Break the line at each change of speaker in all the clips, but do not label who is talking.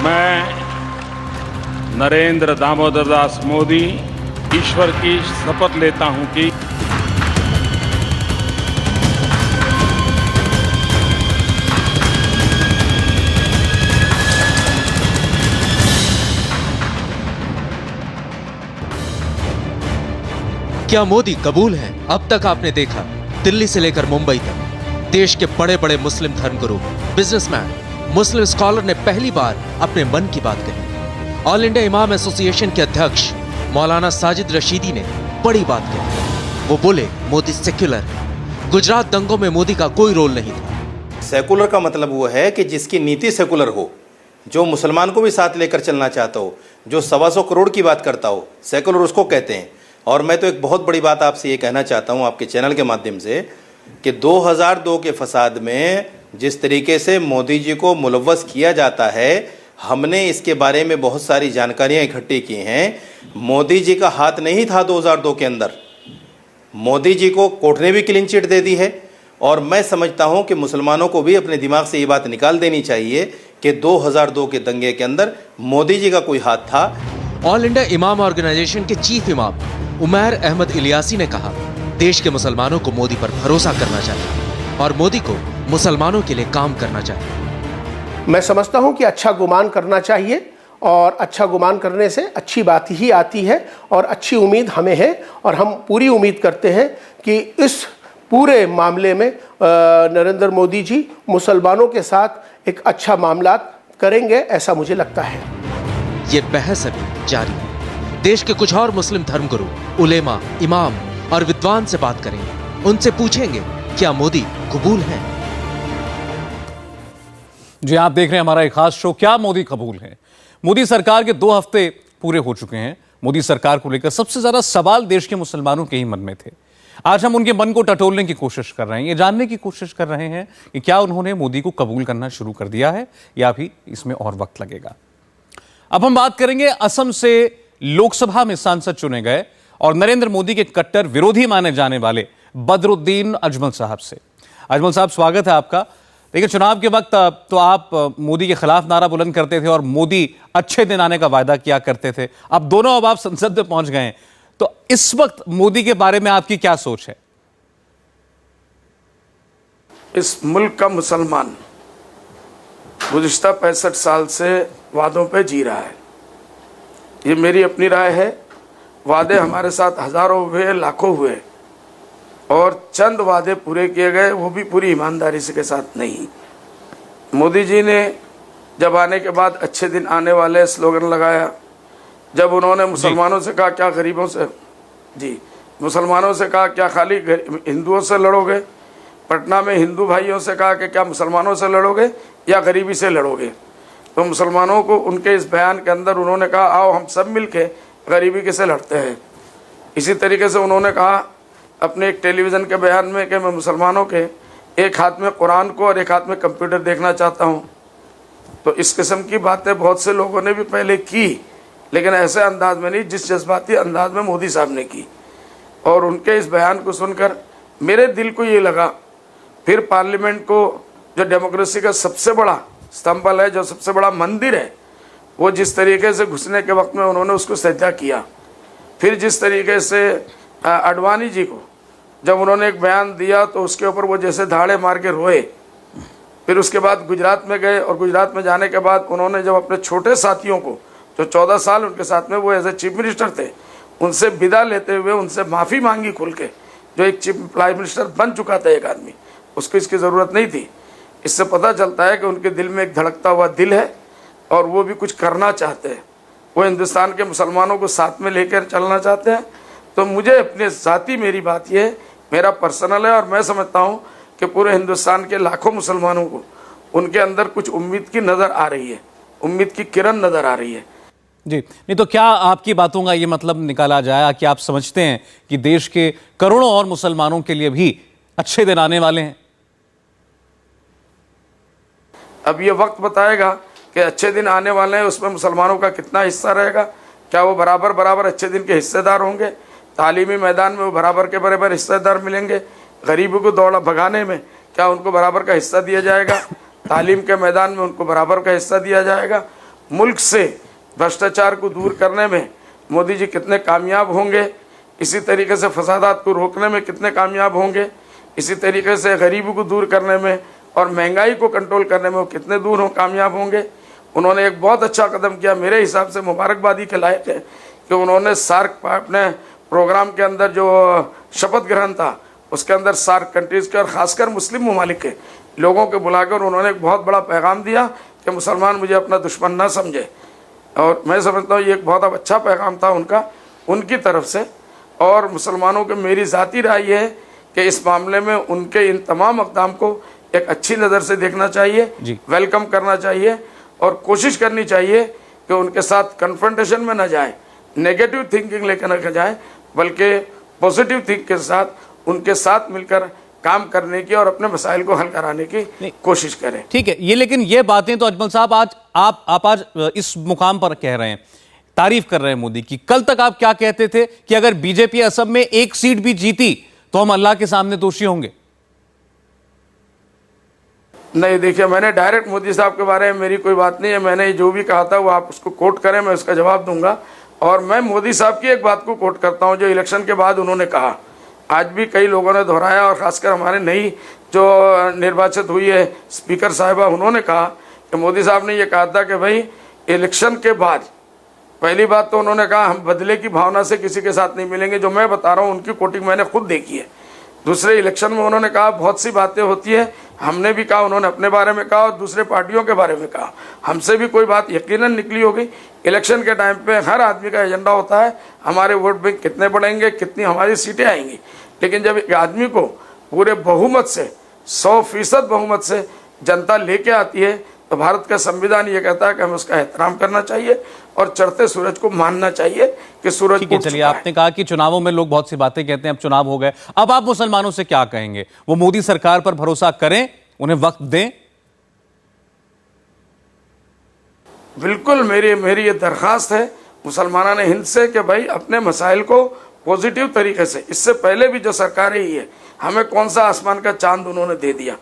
मैं नरेंद्र दामोदर दास मोदी ईश्वर की शपथ लेता हूं कि
क्या मोदी कबूल हैं? अब तक आपने देखा दिल्ली से लेकर मुंबई तक देश के बड़े बड़े मुस्लिम धर्मगुरु, बिजनेसमैन, मुस्लिम स्कॉलर ने पहली बार अपने मन की बात कही। ऑल इंडिया इमाम एसोसिएशन के अध्यक्ष मौलाना साजिद रशीदी ने बड़ी बात कही। वो बोले मोदी सेक्युलर है। गुजरात दंगों में मोदी का कोई रोल नहीं था।
सेकुलर का मतलब वो है कि जिसकी नीति सेकुलर हो, जो मुसलमान को भी साथ लेकर चलना चाहता हो, जो 125 करोड़ की बात करता हो, सेकुलर उसको कहते हैं। और मैं तो एक बहुत बड़ी बात आपसे ये कहना चाहता हूँ आपके चैनल के माध्यम से कि 2002 के फसाद में जिस तरीके से मोदी जी को मुलव्वस किया जाता है, हमने इसके बारे में बहुत सारी जानकारियाँ इकट्ठी की हैं। मोदी जी का हाथ नहीं था 2002 के अंदर। मोदी जी को कोर्ट ने भी क्लीन चिट दे दी है। और मैं समझता हूँ कि मुसलमानों को भी अपने दिमाग से ये बात निकाल देनी चाहिए कि 2002 के दंगे के अंदर मोदी जी का कोई हाथ था।
ऑल इंडिया इमाम ऑर्गेनाइजेशन के चीफ इमाम उमैर अहमद इलियासी ने कहा, देश के मुसलमानों को मोदी पर भरोसा करना चाहिए और मोदी को मुसलमानों के लिए काम करना चाहिए।
मैं समझता हूं कि अच्छा गुमान करना चाहिए और अच्छा गुमान करने से अच्छी बात ही आती है और अच्छी उम्मीद हमें है और हम पूरी उम्मीद करते हैं कि इस पूरे मामले में नरेंद्र मोदी जी मुसलमानों के साथ एक अच्छा मामला करेंगे, ऐसा मुझे लगता है।
ये बहस अभी जारी है। देश के कुछ और मुस्लिम धर्मगुरु, उलेमा, इमाम और विद्वान से बात करेंगे। उनसे पूछेंगे क्या मोदी कबूल हैं?
जी, आप देख रहे हैं हमारा एक खास शो क्या मोदी कबूल है। मोदी सरकार के 2 हफ्ते पूरे हो चुके हैं। मोदी सरकार को लेकर सबसे ज्यादा सवाल देश के मुसलमानों के ही मन में थे। आज हम उनके मन को टटोलने की कोशिश कर रहे हैं, ये जानने की कोशिश कर रहे हैं कि क्या उन्होंने मोदी को कबूल करना शुरू कर दिया है या भी इसमें और वक्त लगेगा। अब हम बात करेंगे असम से लोकसभा में सांसद चुने गए और नरेंद्र मोदी के कट्टर विरोधी माने जाने वाले बदरुद्दीन अजमल साहब से। अजमल साहब, स्वागत है आपका। देखिए, चुनाव के वक्त तो आप मोदी के खिलाफ नारा बुलंद करते थे और मोदी अच्छे दिन आने का वायदा किया करते थे। अब दोनों अब आप संसद में पहुंच गए हैं, तो इस वक्त मोदी के बारे में आपकी क्या सोच है?
इस मुल्क का मुसलमान गुज़िश्ता 65 साल से वादों पे जी रहा है। ये मेरी अपनी राय है। वादे हमारे साथ हजारों हुए, लाखों हुए और चंद वादे पूरे किए गए, वो भी पूरी ईमानदारी से के साथ नहीं। मोदी जी ने जब आने के बाद अच्छे दिन आने वाले स्लोगन लगाया, जब उन्होंने मुसलमानों से कहा क्या गरीबों से, जी मुसलमानों से कहा क्या खाली हिंदुओं से लड़ोगे, पटना में हिंदू भाइयों से कहा कि क्या मुसलमानों से लड़ोगे या गरीबी से लड़ोगे, तो मुसलमानों को उनके इस बयान के अंदर उन्होंने कहा आओ हम सब मिलके गरीबी कैसे लड़ते हैं। इसी तरीके से उन्होंने कहा अपने एक टेलीविज़न के बयान में कि मैं मुसलमानों के एक हाथ में कुरान को और एक हाथ में कंप्यूटर देखना चाहता हूँ। तो इस किस्म की बातें बहुत से लोगों ने भी पहले की, लेकिन ऐसे अंदाज में नहीं जिस जज्बाती अंदाज में मोदी साहब ने की। और उनके इस बयान को सुनकर मेरे दिल को ये लगा, फिर पार्लियामेंट को जो डेमोक्रेसी का सबसे बड़ा स्तंभल है, जो सबसे बड़ा मंदिर है, वो जिस तरीके से घुसने के वक्त में उन्होंने उसको सज्जा किया। फिर जिस तरीके से अडवाणी जी को जब उन्होंने एक बयान दिया तो उसके ऊपर वो जैसे धाड़े मार के रोए। फिर उसके बाद गुजरात में गए और गुजरात में जाने के बाद उन्होंने जब अपने छोटे साथियों को जो 14 साल उनके साथ में वो एज ए चीफ मिनिस्टर थे, उनसे विदा लेते हुए उनसे माफ़ी मांगी खुल के। जो एक चीफ प्राइम मिनिस्टर बन चुका था एक आदमी, उसको इसकी ज़रूरत नहीं थी। इससे पता चलता है कि उनके दिल में एक धड़कता हुआ दिल है और वो भी कुछ करना चाहते हैं। वो हिंदुस्तान के मुसलमानों को साथ में लेकर चलना चाहते हैं। तो मुझे अपने साथी, मेरी बात ये मेरा पर्सनल है और मैं समझता हूँ कि पूरे हिंदुस्तान के लाखों मुसलमानों को उनके अंदर कुछ उम्मीद की नज़र आ रही है, उम्मीद की किरण नज़र आ रही है।
जी, नहीं तो क्या आपकी बातों का ये मतलब निकाला जाए कि आप समझते हैं कि देश के करोड़ों और मुसलमानों के लिए भी अच्छे दिन आने वाले हैं?
अब ये वक्त बताएगा कि अच्छे दिन आने वाले हैं, उसमें मुसलमानों का कितना हिस्सा रहेगा। क्या वो बराबर बराबर अच्छे दिन के हिस्सेदार होंगे? तालीमी मैदान में वो बराबर के बराबर हिस्सेदार मिलेंगे? गरीबों को दौड़ा भगाने में क्या उनको बराबर का हिस्सा दिया जाएगा? तालीम के मैदान में उनको बराबर का हिस्सा दिया जाएगा? मुल्क से भ्रष्टाचार को दूर करने में मोदी जी कितने कामयाब होंगे, इसी तरीके से फसादात को रोकने में कितने कामयाब होंगे, इसी तरीके से गरीबी को दूर करने में और महंगाई को कंट्रोल करने में वो कितने दूर हो कामयाब होंगे। उन्होंने एक बहुत अच्छा कदम किया, मेरे हिसाब से मुबारकबादी के लायक है कि उन्होंने सार्क अपने प्रोग्राम के अंदर जो शपथ ग्रहण था उसके अंदर सार्क कंट्रीज़ के और ख़ासकर मुस्लिम ममालिक के लोगों को बुलाकर उन्होंने एक बहुत बड़ा पैगाम दिया कि मुसलमान मुझे अपना दुश्मन ना समझे। और मैं समझता हूँ ये एक बहुत अच्छा पैगाम था उनकी तरफ से। और मुसलमानों के मेरी ज़ाती राय ये है कि इस मामले में उनके इन तमाम अक़दाम को एक अच्छी नज़र से देखना चाहिए, वेलकम करना चाहिए और कोशिश करनी चाहिए कि उनके साथ कन्फ्रंटेशन में न जाए, नेगेटिव थिंकिंग लेकर न जाए, बल्कि पॉजिटिव थिंक के साथ उनके साथ मिलकर काम करने की और अपने मसाइल को हल कराने की कोशिश करें।
ठीक है, ये लेकिन ये बातें तो अजमल साहब आज आप आज इस मुकाम पर कह रहे हैं, तारीफ कर रहे हैं मोदी की। कल तक आप क्या कहते थे कि अगर बीजेपी असम में एक सीट भी जीती तो हम अल्लाह के सामने दोषी होंगे?
नहीं, देखिए मैंने डायरेक्ट मोदी साहब के बारे में मेरी कोई बात नहीं है। मैंने जो भी कहा था वो आप उसको कोट करें, मैं उसका जवाब दूंगा। और मैं मोदी साहब की एक बात को कोट करता हूं जो इलेक्शन के बाद उन्होंने कहा, आज भी कई लोगों ने दोहराया और ख़ासकर हमारे नई जो निर्वाचित हुई है स्पीकर साहिबा, उन्होंने कहा कि मोदी साहब ने ये कहा था कि भाई इलेक्शन के बाद पहली बात तो उन्होंने कहा हम बदले की भावना से किसी के साथ नहीं मिलेंगे। जो मैं बता रहा हूँ उनकी कोटिंग मैंने खुद देखी है। दूसरे इलेक्शन में उन्होंने कहा बहुत सी बातें होती है, हमने भी कहा, उन्होंने अपने बारे में कहा और दूसरे पार्टियों के बारे में कहा। हमसे भी कोई बात यकीनन निकली होगी। इलेक्शन के टाइम पे हर आदमी का एजेंडा होता है हमारे वोट बैंक कितने बढ़ेंगे, कितनी हमारी सीटें आएंगी। लेकिन जब एक आदमी को पूरे बहुमत से 100% बहुमत से जनता लेके आती है तो भारत का संविधान ये कहता है कि हमें उसका एहतराम करना चाहिए और चढ़ते सूरज को मानना चाहिए कि सूरज।
ठीक है, चलिए, आपने कहा कि चुनावों में लोग बहुत सी बातें कहते हैं, अब चुनाव हो गए, अब आप मुसलमानों से क्या कहेंगे? वो मोदी सरकार पर भरोसा करें, उन्हें वक्त दें?
बिल्कुल, मेरी ये दरखास्त है मुसलमाना ने हिंद से कि भाई अपने मसाइल को पॉजिटिव तरीके से, इससे पहले भी जो सरकारें ही है हमें कौन सा आसमान का चांद उन्होंने दे दिया,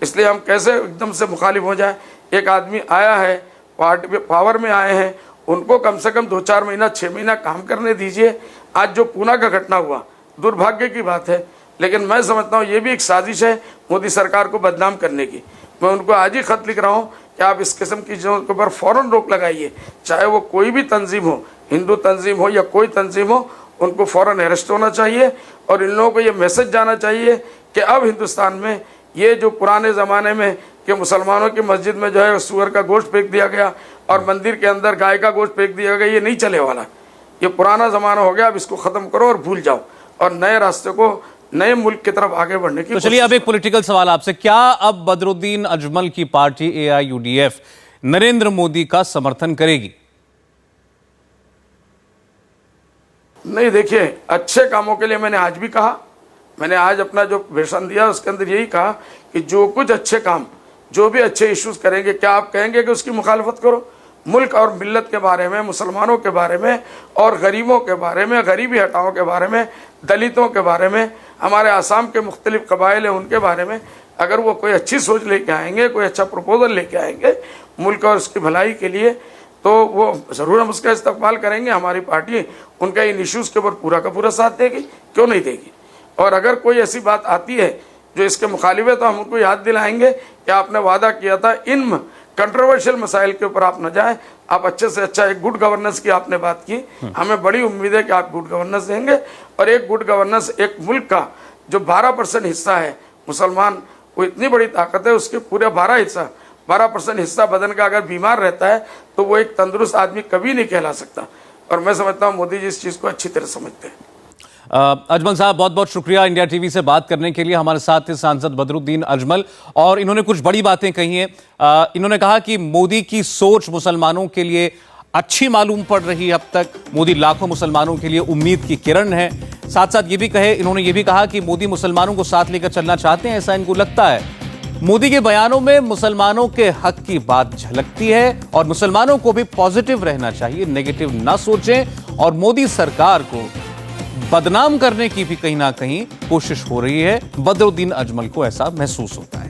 इसलिए हम कैसे एकदम से मुखालिफ हो जाए। एक आदमी आया है, पार्टी पे पावर में आए हैं, उनको कम से कम 2-4 महीना 6 महीना काम करने दीजिए। आज जो पूना का घटना हुआ दुर्भाग्य की बात है, लेकिन मैं समझता हूँ ये भी एक साजिश है मोदी सरकार को बदनाम करने की। मैं उनको आज ही खत लिख रहा हूँ कि आप इस किस्म की चीज़ों के ऊपर फ़ौरन रोक लगाइए, चाहे वो कोई भी तंजीम हो, हिंदू तंजीम हो या कोई तंजीम हो, उनको फ़ौरन अरेस्ट होना चाहिए। और इन लोगों को ये मैसेज जाना चाहिए कि अब हिंदुस्तान में ये जो पुराने ज़माने में कि मुसलमानों की मस्जिद में जो है सूअर का गोश्त फेंक दिया गया और मंदिर के अंदर गाय का गोश्त फेंक दिया गया, ये नहीं चले वाला। ये पुराना ज़माना हो गया, अब इसको ख़त्म करो और भूल जाओ और नए रास्ते को, नए मुल्क की तरफ आगे बढ़ने की।
तो चलिए, अब एक पॉलिटिकल सवाल आपसे, क्या अब बदरुद्दीन अजमल की पार्टी AIUDF नरेंद्र मोदी का समर्थन करेगी?
नहीं, देखिए अच्छे कामों के लिए मैंने आज भी कहा, मैंने आज अपना जो भाषण दिया उसके अंदर यही कहा कि जो कुछ अच्छे काम, जो भी अच्छे इश्यूज करेंगे, क्या आप कहेंगे कि उसकी मुखालफत करो? मुल्क और मिल्लत के बारे में, मुसलमानों के बारे में और गरीबों के बारे में, गरीबी हटाओं के बारे में, दलितों के बारे में, हमारे आसाम के मुख्तलिफ कबाइल हैं उनके बारे में, अगर वो कोई अच्छी सोच लेके आएंगे, कोई अच्छा प्रपोजल लेके आएंगे मुल्क और उसकी भलाई के लिए, तो वो ज़रूर हम उसका इस्तकबाल करेंगे। हमारी पार्टी उनका इन इश्यूज़ के ऊपर पूरा का पूरा साथ देगी, क्यों नहीं देगी। और अगर कोई ऐसी बात आती है जो इसके मुखालिफ है तो हम उनको याद दिलाएंगे कि आपने वादा किया था इन कंट्रोवर्शियल मसाइल के ऊपर आप न जाएं, आप अच्छे से अच्छा एक गुड गवर्नेंस की आपने बात की, हमें बड़ी उम्मीद है कि आप गुड गवर्नेंस देंगे। और एक गुड गवर्नेंस एक मुल्क का जो 12% हिस्सा है मुसलमान, वो इतनी बड़ी ताकत है, उसके पूरे 12% हिस्सा बदन का अगर बीमार रहता है तो वो एक तंदुरुस्त आदमी कभी नहीं कहला सकता। और मैं समझता हूँ मोदी जी इस चीज़ को अच्छी तरह समझते हैं।
अजमल साहब, बहुत बहुत शुक्रिया इंडिया टीवी से बात करने के लिए। हमारे साथ थे सांसद बदरुद्दीन अजमल और इन्होंने कुछ बड़ी बातें कही हैं। इन्होंने कहा कि मोदी की सोच मुसलमानों के लिए अच्छी मालूम पड़ रही है, अब तक मोदी लाखों मुसलमानों के लिए उम्मीद की किरण है। साथ साथ इन्होंने ये भी कहा कि मोदी मुसलमानों को साथ लेकर चलना चाहते हैं, ऐसा इनको लगता है। मोदी के बयानों में मुसलमानों के हक की बात झलकती है और मुसलमानों को भी पॉजिटिव रहना चाहिए, नेगेटिव ना सोचें। और मोदी सरकार को बदनाम करने की भी कहीं ना कहीं कोशिश हो रही है, बदरुद्दीन अजमल को ऐसा महसूस होता है।